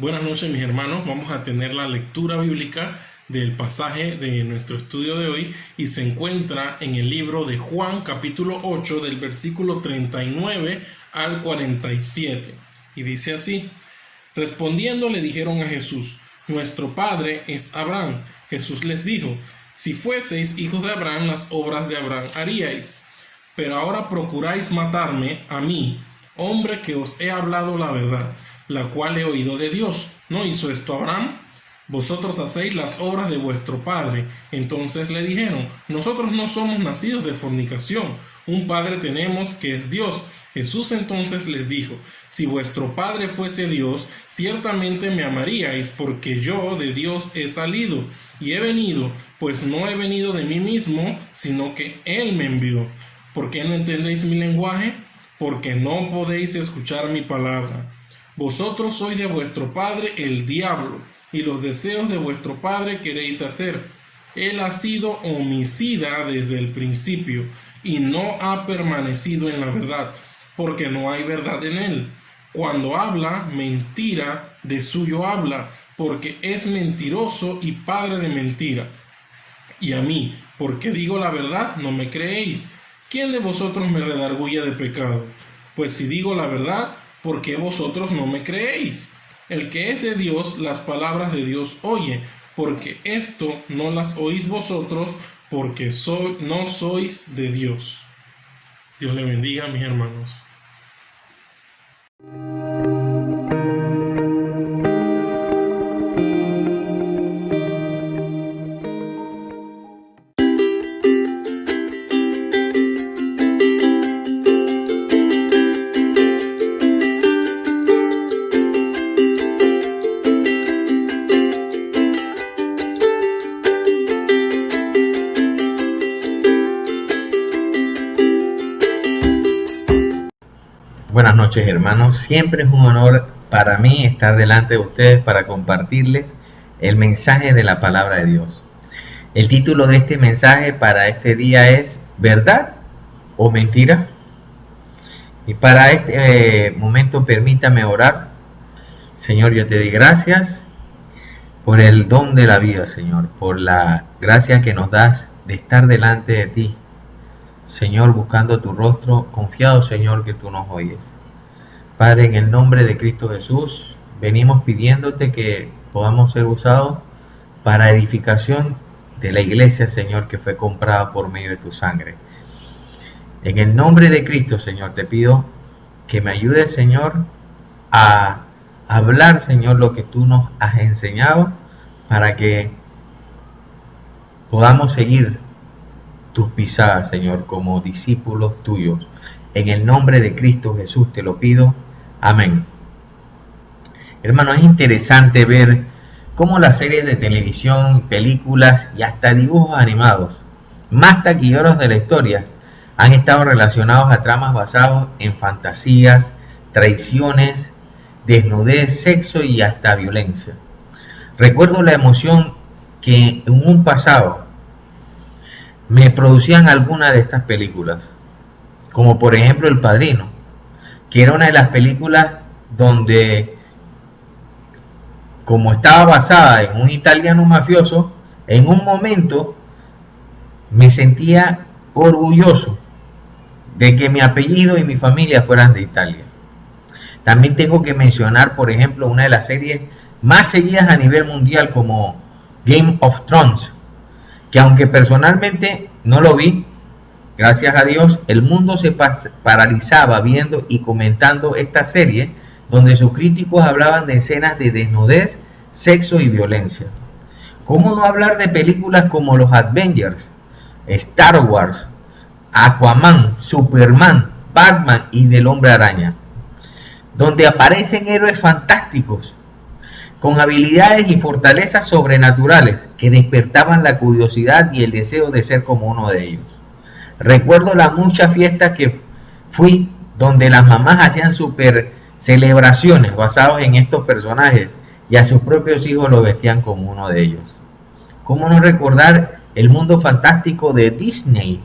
Buenas noches, mis hermanos. Vamos a tener la lectura bíblica del pasaje de nuestro estudio de hoy y se encuentra en el libro de Juan, capítulo 8, del versículo 39 al 47. Y dice así: respondiendo le dijeron a Jesús: nuestro padre es Abraham. Jesús les dijo: si fueseis hijos de Abraham, las obras de Abraham haríais. Pero ahora procuráis matarme a mí, hombre que os he hablado la verdad, la cual he oído de Dios. ¿No hizo esto Abraham? Vosotros hacéis las obras de vuestro padre. Entonces le dijeron: nosotros no somos nacidos de fornicación, un padre tenemos que es Dios. Jesús entonces les dijo: si vuestro padre fuese Dios, ciertamente me amaríais, porque yo de Dios he salido y he venido, pues no he venido de mí mismo, sino que Él me envió. ¿Por qué no entendéis mi lenguaje? Porque no podéis escuchar mi palabra. Vosotros sois de vuestro padre el diablo, y los deseos de vuestro padre queréis hacer. Él ha sido homicida desde el principio, y no ha permanecido en la verdad, porque no hay verdad en él. Cuando habla, mentira de suyo habla, porque es mentiroso y padre de mentira. Y a mí, porque digo la verdad, no me creéis. ¿Quién de vosotros me redarguye de pecado? Pues si digo la verdad, ¿por qué vosotros no me creéis? El que es de Dios, las palabras de Dios oye, porque esto no las oís vosotros, porque no sois de Dios. Dios le bendiga, mis hermanos. Buenas noches, hermanos. Siempre es un honor para mí estar delante de ustedes para compartirles el mensaje de la palabra de Dios. El título de este mensaje para este día es ¿verdad o mentira? Y para este momento permítame orar. Señor, yo te doy gracias por el don de la vida, Señor, por la gracia que nos das de estar delante de ti. Señor, buscando tu rostro, confiado, Señor, que tú nos oyes. Padre, en el nombre de Cristo Jesús, venimos pidiéndote que podamos ser usados para edificación de la iglesia, Señor, que fue comprada por medio de tu sangre. En el nombre de Cristo, Señor, te pido que me ayudes, Señor, a hablar, Señor, lo que tú nos has enseñado para que podamos seguir tus pisadas, Señor, como discípulos tuyos. En el nombre de Cristo Jesús te lo pido. Amén. Hermano, es interesante ver cómo las series de televisión, películas y hasta dibujos animados más taquilleros de la historia han estado relacionados a tramas basados en fantasías, traiciones, desnudez, sexo y hasta violencia. Recuerdo la emoción que en un pasado me producían algunas de estas películas, como por ejemplo El Padrino, que era una de las películas donde, como estaba basada en un italiano mafioso, en un momento me sentía orgulloso de que mi apellido y mi familia fueran de Italia. También tengo que mencionar, por ejemplo, una de las series más seguidas a nivel mundial como Game of Thrones, que aunque personalmente no lo vi, gracias a Dios, el mundo se paralizaba viendo y comentando esta serie, donde sus críticos hablaban de escenas de desnudez, sexo y violencia. ¿Cómo no hablar de películas como los Avengers, Star Wars, Aquaman, Superman, Batman y del Hombre Araña, donde aparecen héroes fantásticos con habilidades y fortalezas sobrenaturales que despertaban la curiosidad y el deseo de ser como uno de ellos? Recuerdo las muchas fiestas que fui donde las mamás hacían super celebraciones basadas en estos personajes y a sus propios hijos lo vestían como uno de ellos. ¿Cómo no recordar el mundo fantástico de Disney,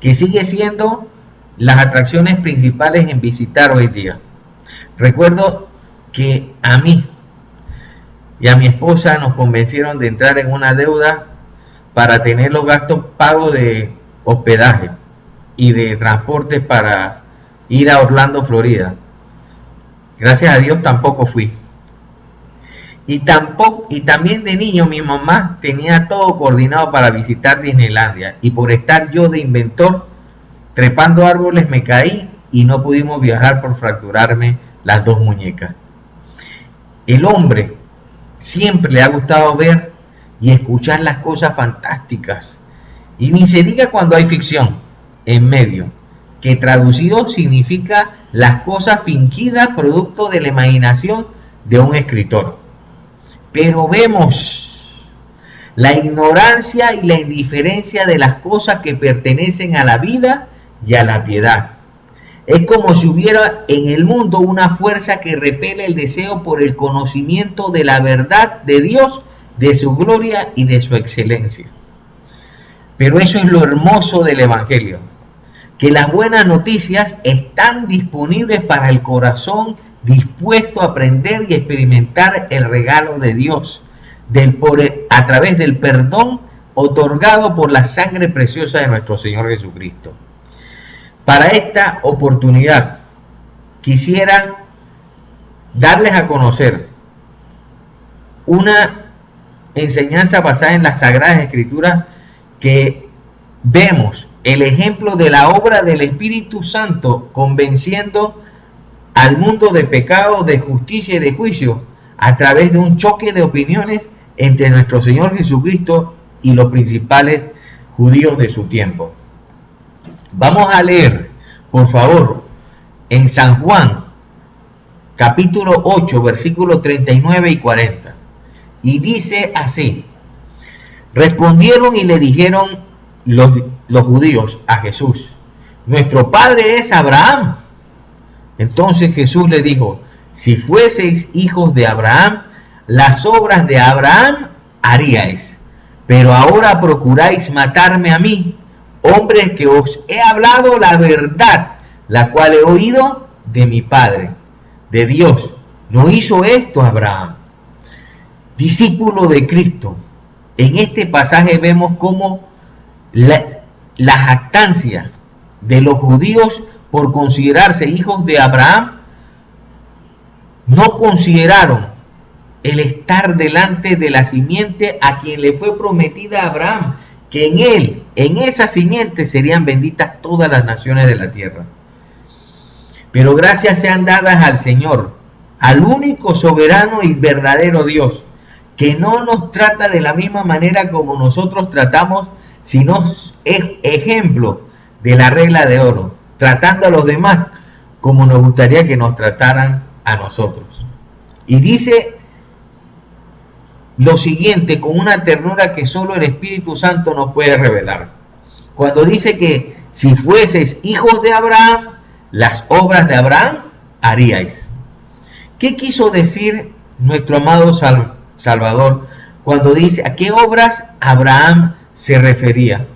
que sigue siendo las atracciones principales en visitar hoy día? Recuerdo que a mí y a mi esposa nos convencieron de entrar en una deuda para tener los gastos pagos de hospedaje y de transporte para ir a Orlando, Florida. Gracias a Dios tampoco fui. Y también de niño mi mamá tenía todo coordinado para visitar Disneylandia, y por estar yo de inventor trepando árboles me caí y no pudimos viajar por fracturarme las dos muñecas. El hombre siempre le ha gustado ver y escuchar las cosas fantásticas, y ni se diga cuando hay ficción en medio, que traducido significa las cosas fingidas producto de la imaginación de un escritor. Pero vemos la ignorancia y la indiferencia de las cosas que pertenecen a la vida y a la piedad. Es como si hubiera en el mundo una fuerza que repele el deseo por el conocimiento de la verdad de Dios, de su gloria y de su excelencia. Pero eso es lo hermoso del Evangelio, que las buenas noticias están disponibles para el corazón dispuesto a aprender y experimentar el regalo de Dios a través del perdón otorgado por la sangre preciosa de nuestro Señor Jesucristo. Para esta oportunidad quisiera darles a conocer una enseñanza basada en las Sagradas Escrituras, que vemos el ejemplo de la obra del Espíritu Santo convenciendo al mundo de pecado, de justicia y de juicio a través de un choque de opiniones entre nuestro Señor Jesucristo y los principales judíos de su tiempo. Vamos a leer, por favor, en San Juan, capítulo 8, versículos 39 y 40. Y dice así: respondieron y le dijeron los judíos a Jesús: nuestro padre es Abraham. Entonces Jesús le dijo: si fueseis hijos de Abraham, las obras de Abraham haríais. Pero ahora procuráis matarme a mí, hombre que os he hablado la verdad, la cual he oído de mi Padre, de Dios. No hizo esto Abraham. Discípulo de Cristo. En este pasaje vemos cómo la jactancia de los judíos por considerarse hijos de Abraham no consideraron el estar delante de la simiente a quien le fue prometida a Abraham, que en él, en esa simiente, serían benditas todas las naciones de la tierra. Pero gracias sean dadas al Señor, al único soberano y verdadero Dios, que no nos trata de la misma manera como nosotros tratamos, sino es ejemplo de la regla de oro, tratando a los demás como nos gustaría que nos trataran a nosotros. Y dice lo siguiente con una ternura que solo el Espíritu Santo nos puede revelar. Cuando dice que si fueseis hijos de Abraham, las obras de Abraham haríais. ¿Qué quiso decir nuestro amado Salvador cuando dice a qué obras Abraham se refería?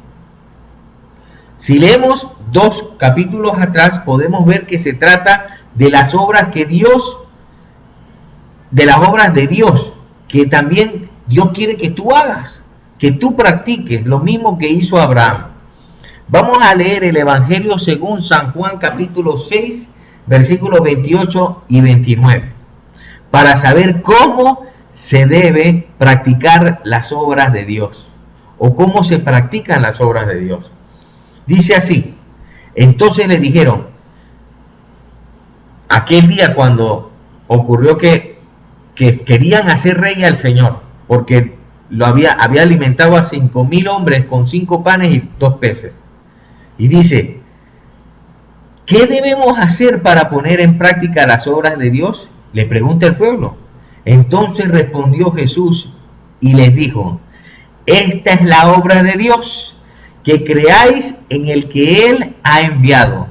Si leemos 2 capítulos atrás, podemos ver que se trata de las obras que Dios, de las obras de Dios, que también Dios quiere que tú hagas, que tú practiques lo mismo que hizo Abraham. Vamos a leer el Evangelio según San Juan capítulo 6, versículos 28 y 29, para saber cómo se debe practicar las obras de Dios, o cómo se practican las obras de Dios. Dice así: entonces le dijeron, aquel día cuando ocurrió que querían hacer rey al Señor, porque había alimentado a 5,000 hombres con 5 panes y 2 peces. Y dice, ¿qué debemos hacer para poner en práctica las obras de Dios?, le pregunta el pueblo. Entonces respondió Jesús y les dijo: esta es la obra de Dios, que creáis en el que Él ha enviado.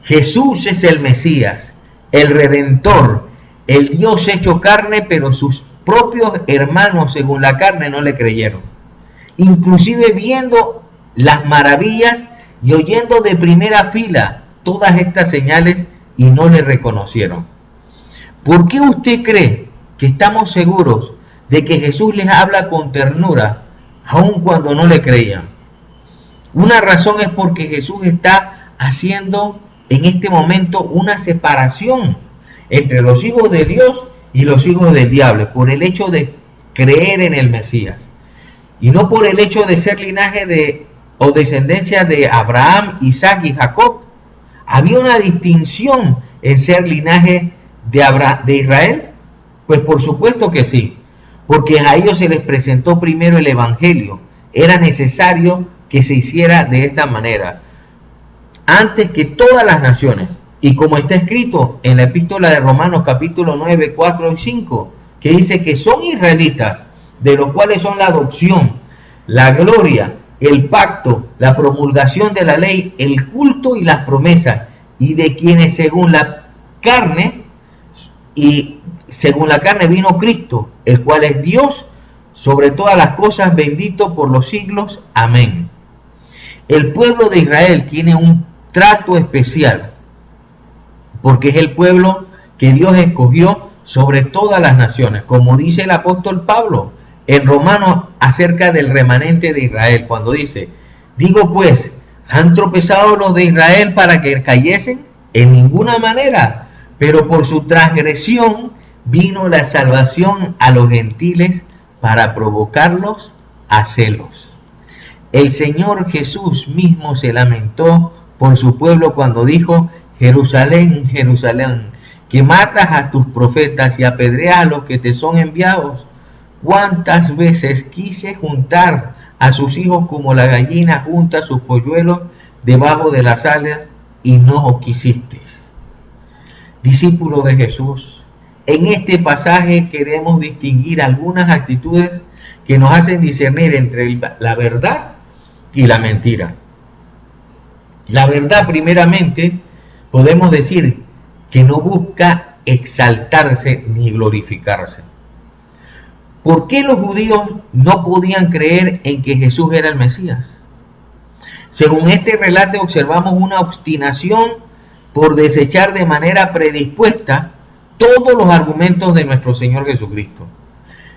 Jesús es el Mesías, el Redentor, el Dios hecho carne, pero sus propios hermanos según la carne no le creyeron. Inclusive viendo las maravillas y oyendo de primera fila todas estas señales, y no le reconocieron. ¿Por qué usted cree que estamos seguros de que Jesús les habla con ternura, aun cuando no le creían. Una razón es porque Jesús está haciendo en este momento una separación entre los hijos de Dios y los hijos del diablo, por el hecho de creer en el Mesías, y no por el hecho de ser linaje o descendencia de Abraham, Isaac y Jacob. ¿Había una distinción en ser linaje de Israel? Pues por supuesto que sí, porque a ellos se les presentó primero el Evangelio. Era necesario que se hiciera de esta manera, antes que todas las naciones. Y como está escrito en la epístola de Romanos capítulo 9, 4 y 5, que dice que son israelitas, de los cuales son la adopción, la gloria, el pacto, la promulgación de la ley, el culto y las promesas, y de quienes según la carne vino Cristo, el cual es Dios sobre todas las cosas, bendito por los siglos. Amén. El pueblo de Israel tiene un trato especial, porque es el pueblo que Dios escogió sobre todas las naciones, como dice el apóstol Pablo en Romanos acerca del remanente de Israel, cuando dice: digo pues, ¿han tropezado los de Israel para que cayesen? En ninguna manera, pero por su transgresión vino la salvación a los gentiles para provocarlos a celos. El Señor Jesús mismo se lamentó por su pueblo cuando dijo: Jerusalén, Jerusalén, que matas a tus profetas y apedreas a los que te son enviados. ¿Cuántas veces quise juntar a sus hijos como la gallina junta sus polluelos debajo de las alas, y no quisiste? Discípulo de Jesús, en este pasaje queremos distinguir algunas actitudes que nos hacen discernir entre la verdad y la mentira. La verdad, primeramente, podemos decir que no busca exaltarse ni glorificarse. ¿Por qué los judíos no podían creer en que Jesús era el Mesías? Según este relato observamos una obstinación por desechar de manera predispuesta todos los argumentos de nuestro Señor Jesucristo.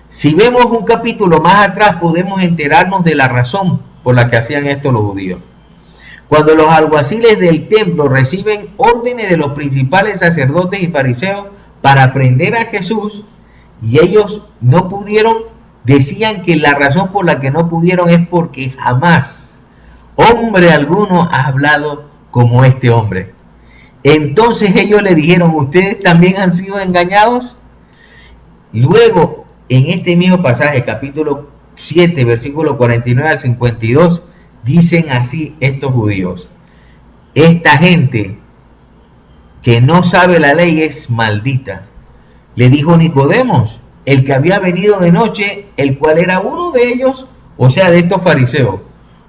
Si vemos un capítulo más atrás, podemos enterarnos de la razón por la que hacían esto los judíos. Cuando los alguaciles del templo reciben órdenes de los principales sacerdotes y fariseos para prender a Jesús, y ellos no pudieron, decían que la razón por la que no pudieron es porque jamás hombre alguno ha hablado como este hombre. Entonces ellos le dijeron: ¿ustedes también han sido engañados? Luego, en este mismo pasaje, capítulo 7, versículo 49 al 52, dicen así estos judíos: esta gente que no sabe la ley es maldita. Le dijo Nicodemos, el que había venido de noche, el cual era uno de ellos, o sea, de estos fariseos: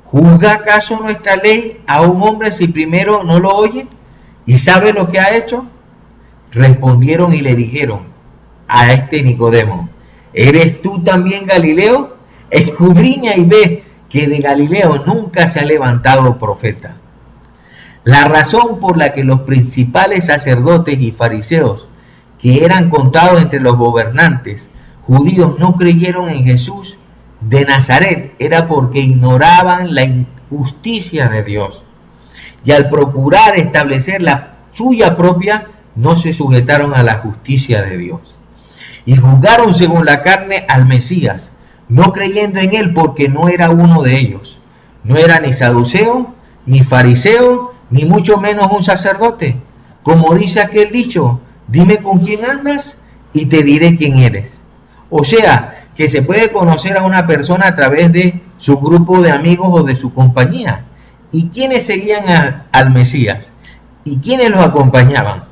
¿juzga acaso nuestra ley a un hombre si primero no lo oye y sabe lo que ha hecho? Respondieron y le dijeron a este Nicodemo: ¿eres tú también Galileo? Escudriña y ve que de Galileo nunca se ha levantado profeta. La razón por la que los principales sacerdotes y fariseos, que eran contados entre los gobernantes judíos, no creyeron en Jesús de Nazaret, era porque ignoraban la injusticia de Dios, y al procurar establecer la suya propia, no se sujetaron a la justicia de Dios, y juzgaron según la carne al Mesías, no creyendo en él porque no era uno de ellos. No era ni saduceo, ni fariseo, ni mucho menos un sacerdote. Como dice aquel dicho: dime con quién andas y te diré quién eres. O sea, que se puede conocer a una persona a través de su grupo de amigos o de su compañía. ¿Y quiénes seguían al Mesías? ¿Y quiénes los acompañaban?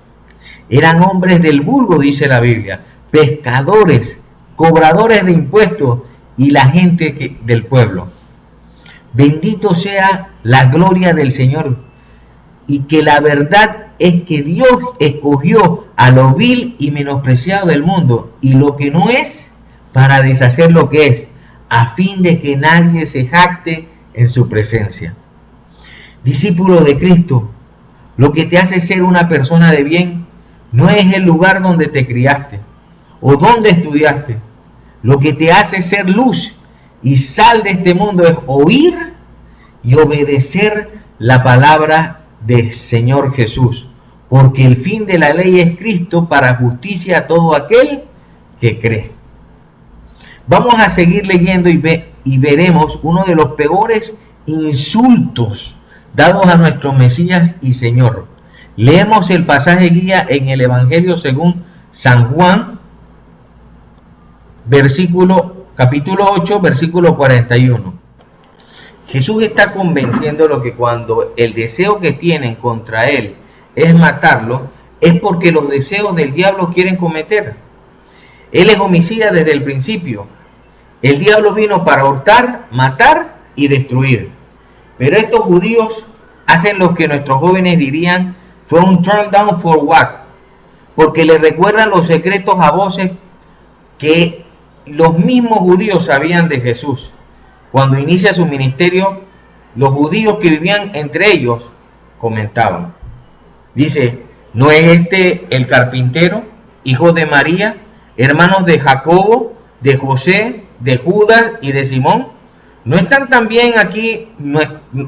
Eran hombres del vulgo, dice la Biblia, pescadores, cobradores de impuestos y la gente del pueblo. Bendito sea la gloria del Señor, y que la verdad es que Dios escogió a lo vil y menospreciado del mundo y lo que no es, para deshacer lo que es, a fin de que nadie se jacte en su presencia. Discípulo de Cristo, lo que te hace ser una persona de bien no es el lugar donde te criaste ¿O dónde estudiaste? Lo que te hace ser luz y sal de este mundo es oír y obedecer la palabra del Señor Jesús, porque el fin de la ley es Cristo para justicia a todo aquel que cree. Vamos a seguir leyendo y veremos uno de los peores insultos dados a nuestro Mesías y Señor. Leemos el pasaje guía en el Evangelio según San Juan, capítulo 8, versículo 41. Jesús está convenciéndolo que cuando el deseo que tienen contra él es matarlo, es porque los deseos del diablo quieren cometer. Él es homicida desde el principio. El diablo vino para hurtar, matar y destruir. Pero estos judíos hacen lo que nuestros jóvenes dirían fue un turn down for what, porque le recuerdan los secretos a voces que los mismos judíos sabían de Jesús. Cuando inicia su ministerio, los judíos que vivían entre ellos comentaban. Dice, ¿no es este el carpintero, hijo de María, hermanos de Jacobo, de José, de Judas y de Simón? ¿No están también aquí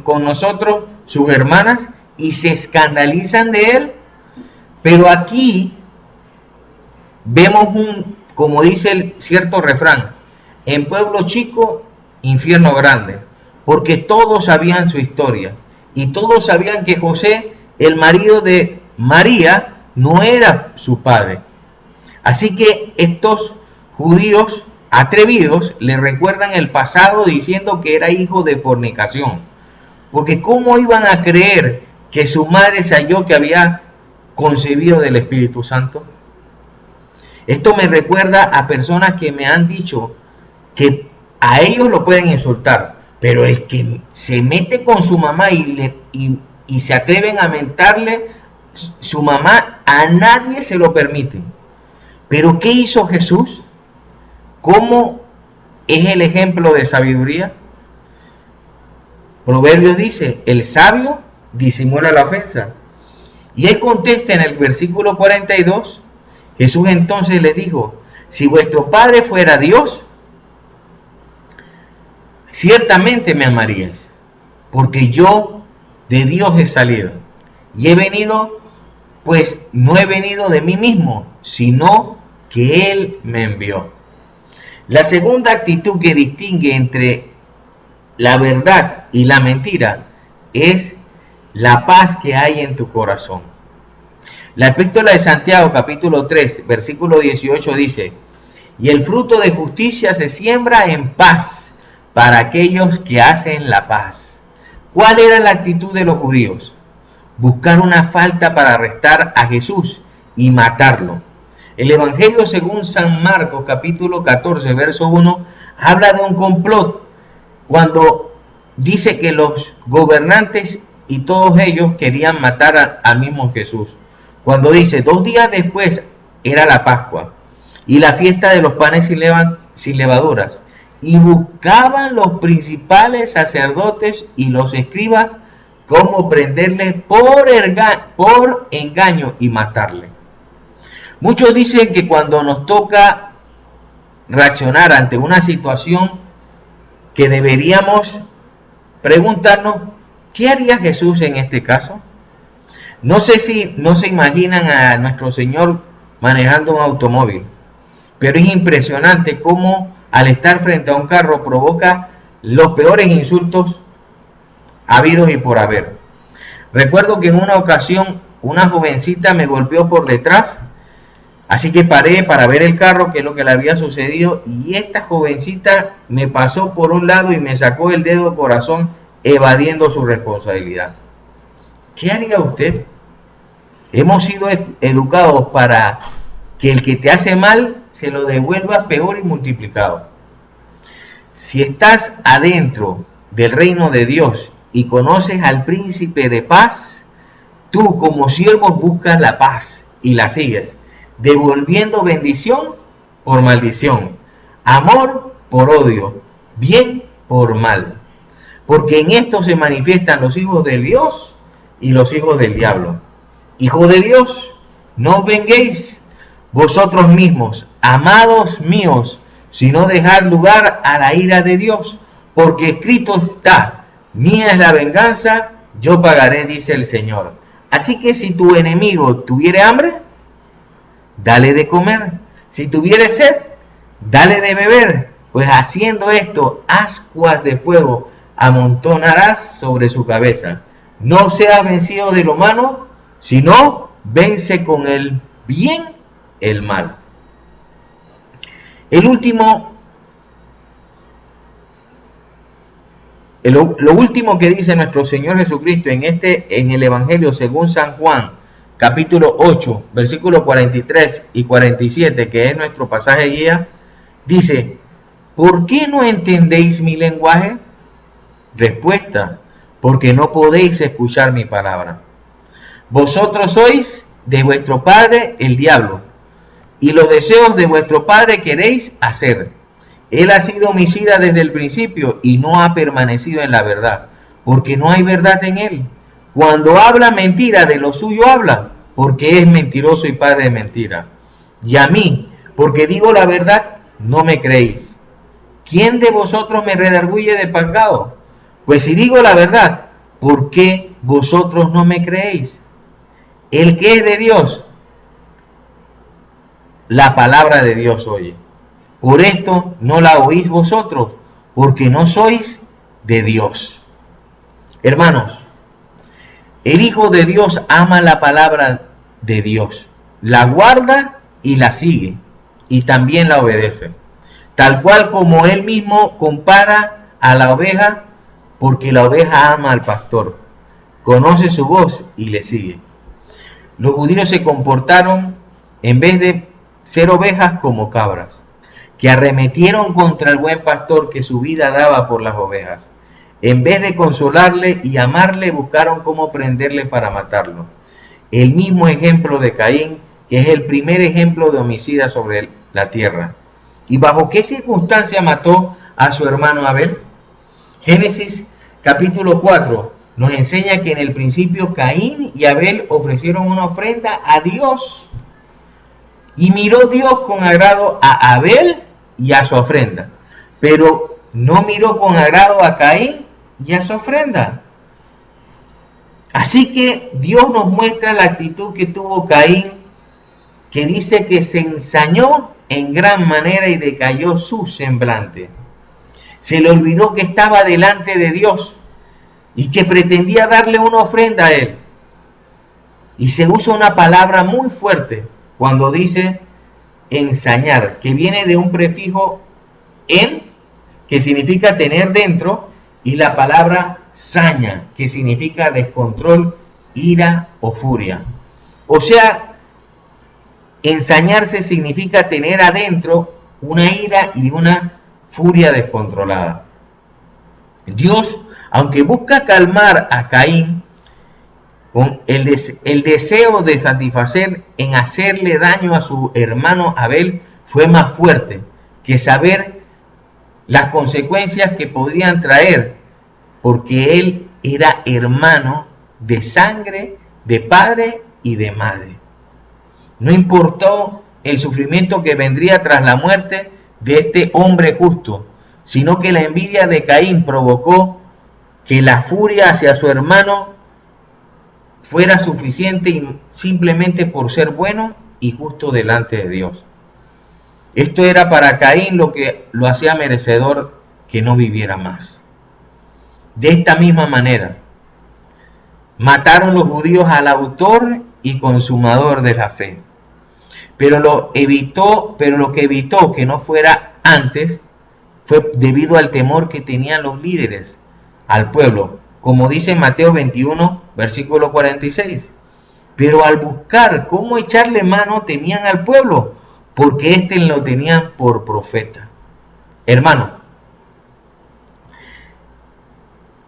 con nosotros sus hermanas y se escandalizan de él? Pero aquí vemos como dice el cierto refrán, en pueblo chico, infierno grande, porque todos sabían su historia y todos sabían que José, el marido de María, no era su padre. Así que estos judíos atrevidos le recuerdan el pasado diciendo que era hijo de fornicación, porque ¿cómo iban a creer que su madre se halló que había concebido del Espíritu Santo? Esto me recuerda a personas que me han dicho que a ellos lo pueden insultar, pero el que se mete con su mamá y se atreven a mentarle su mamá, a nadie se lo permite. Pero ¿qué hizo Jesús? ¿Cómo es el ejemplo de sabiduría? Proverbios dice, el sabio disimula la ofensa. Y él contesta en el versículo 42, Jesús entonces les dijo, si vuestro Padre fuera Dios, ciertamente me amaríais, porque yo de Dios he salido. Y he venido, pues no he venido de mí mismo, sino que Él me envió. La segunda actitud que distingue entre la verdad y la mentira es la paz que hay en tu corazón. La epístola de Santiago, capítulo 3, versículo 18 dice, y el fruto de justicia se siembra en paz para aquellos que hacen la paz. ¿Cuál era la actitud de los judíos? Buscar una falta para arrestar a Jesús y matarlo. El Evangelio según San Marcos, capítulo 14, verso 1, habla de un complot cuando dice que los gobernantes y todos ellos querían matar al mismo Jesús. Cuando dice, 2 días después era la Pascua y la fiesta de los panes sin levaduras, y buscaban los principales sacerdotes y los escribas cómo prenderle por engaño y matarle. Muchos dicen que cuando nos toca reaccionar ante una situación que deberíamos preguntarnos, ¿qué haría Jesús en este caso? No sé si no se imaginan a nuestro Señor manejando un automóvil, pero es impresionante cómo al estar frente a un carro provoca los peores insultos habidos y por haber. Recuerdo que en una ocasión una jovencita me golpeó por detrás, así que paré para ver el carro, que es lo que le había sucedido, y esta jovencita me pasó por un lado y me sacó el dedo corazón evadiendo su responsabilidad. ¿Qué haría usted? Hemos sido educados para que el que te hace mal se lo devuelva peor y multiplicado. Si estás adentro del reino de Dios y conoces al príncipe de paz, tú como siervo buscas la paz y la sigues, devolviendo bendición por maldición, amor por odio, bien por mal. Porque en esto se manifiestan los hijos de Dios y los hijos del diablo. Hijos de Dios, no os venguéis, vosotros mismos, amados míos, sino dejad lugar a la ira de Dios, porque escrito está, mía es la venganza, yo pagaré, dice el Señor. Así que si tu enemigo tuviere hambre, dale de comer. Si tuviere sed, dale de beber, pues haciendo esto, ascuas de fuego amontonarás sobre su cabeza. No seas vencido de lo malo, sino vence con el bien el mal. Lo último que dice nuestro Señor Jesucristo en el Evangelio según San Juan, capítulo 8, versículos 43 y 47, que es nuestro pasaje guía, dice: ¿por qué no entendéis mi lenguaje? Respuesta: porque no podéis escuchar mi palabra. Vosotros sois de vuestro padre el diablo, y los deseos de vuestro padre queréis hacer. Él ha sido homicida desde el principio y no ha permanecido en la verdad, porque no hay verdad en él. Cuando habla mentira, de lo suyo habla, porque es mentiroso y padre de mentira. Y a mí, porque digo la verdad, no me creéis. ¿Quién de vosotros me redarguye de pecado? Pues si digo la verdad, ¿por qué vosotros no me creéis? El que es de Dios, la palabra de Dios oye. Por esto no la oís vosotros, porque no sois de Dios. Hermanos, el Hijo de Dios ama la palabra de Dios, la guarda y la sigue, y también la obedece, tal cual como él mismo compara a la oveja, porque la oveja ama al pastor, conoce su voz y le sigue. Los judíos se comportaron, en vez de ser ovejas, como cabras, que arremetieron contra el buen pastor que su vida daba por las ovejas. En vez de consolarle y amarle, buscaron cómo prenderle para matarlo. El mismo ejemplo de Caín, que es el primer ejemplo de homicida sobre la tierra. ¿Y bajo qué circunstancia mató a su hermano Abel? Génesis capítulo 4 nos enseña que en el principio Caín y Abel ofrecieron una ofrenda a Dios. Y miró Dios con agrado a Abel y a su ofrenda, pero no miró con agrado a Caín y a su ofrenda. Así que Dios nos muestra la actitud que tuvo Caín, que dice que se ensañó en gran manera y decayó su semblante. Se le olvidó que estaba delante de Dios y que pretendía darle una ofrenda a él. Y se usa una palabra muy fuerte cuando dice ensañar, que viene de un prefijo en, que significa tener dentro, y la palabra saña, que significa descontrol, ira o furia. O sea, ensañarse significa tener adentro una ira y una furia descontrolada. Dios, aunque busca calmar a Caín, con el deseo de satisfacer en hacerle daño a su hermano Abel, fue más fuerte que saber las consecuencias que podrían traer, porque él era hermano de sangre, de padre y de madre. No importó el sufrimiento que vendría tras la muerte de este hombre justo, sino que la envidia de Caín provocó que la furia hacia su hermano fuera suficiente simplemente por ser bueno y justo delante de Dios. Esto era para Caín lo que lo hacía merecedor que no viviera más. De esta misma manera, mataron los judíos al autor y consumador de la fe. Pero lo que evitó que no fuera antes fue debido al temor que tenían los líderes al pueblo, como dice en Mateo 21, versículo 46. Pero al buscar cómo echarle mano, temían al pueblo, porque éste lo tenían por profeta. Hermano,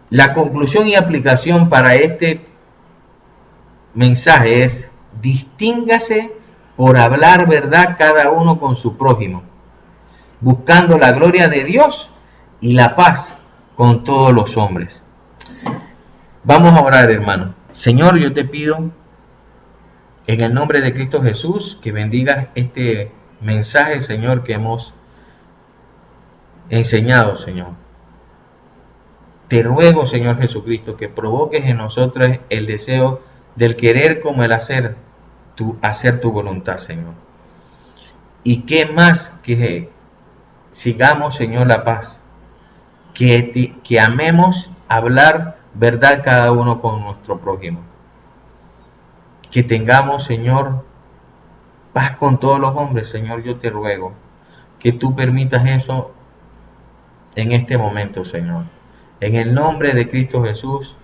la conclusión y aplicación para este mensaje es: distíngase por hablar verdad cada uno con su prójimo, buscando la gloria de Dios y la paz con todos los hombres. Vamos a orar, hermano. Señor, yo te pido En el nombre de Cristo Jesús, que bendigas este mensaje, Señor, que hemos enseñado, Señor. Te ruego, Señor Jesucristo, que provoques en nosotros el deseo del querer como el hacer tu voluntad, Señor. Y qué más que sigamos, Señor, la paz, que amemos hablar verdad cada uno con nuestro prójimo. Que tengamos, Señor, paz con todos los hombres, Señor, yo te ruego que tú permitas eso en este momento, Señor. En el nombre de Cristo Jesús,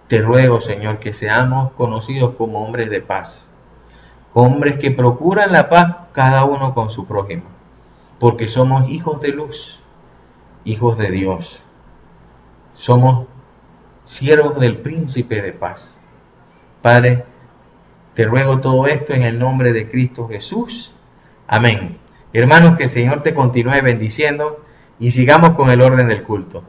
te ruego, Señor, que seamos conocidos como hombres de paz, hombres que procuran la paz cada uno con su prójimo, porque somos hijos de luz, hijos de Dios. Somos siervos del príncipe de paz. Padre, te ruego todo esto en el nombre de Cristo Jesús. Amén. Hermanos, que el Señor te continúe bendiciendo y sigamos con el orden del culto.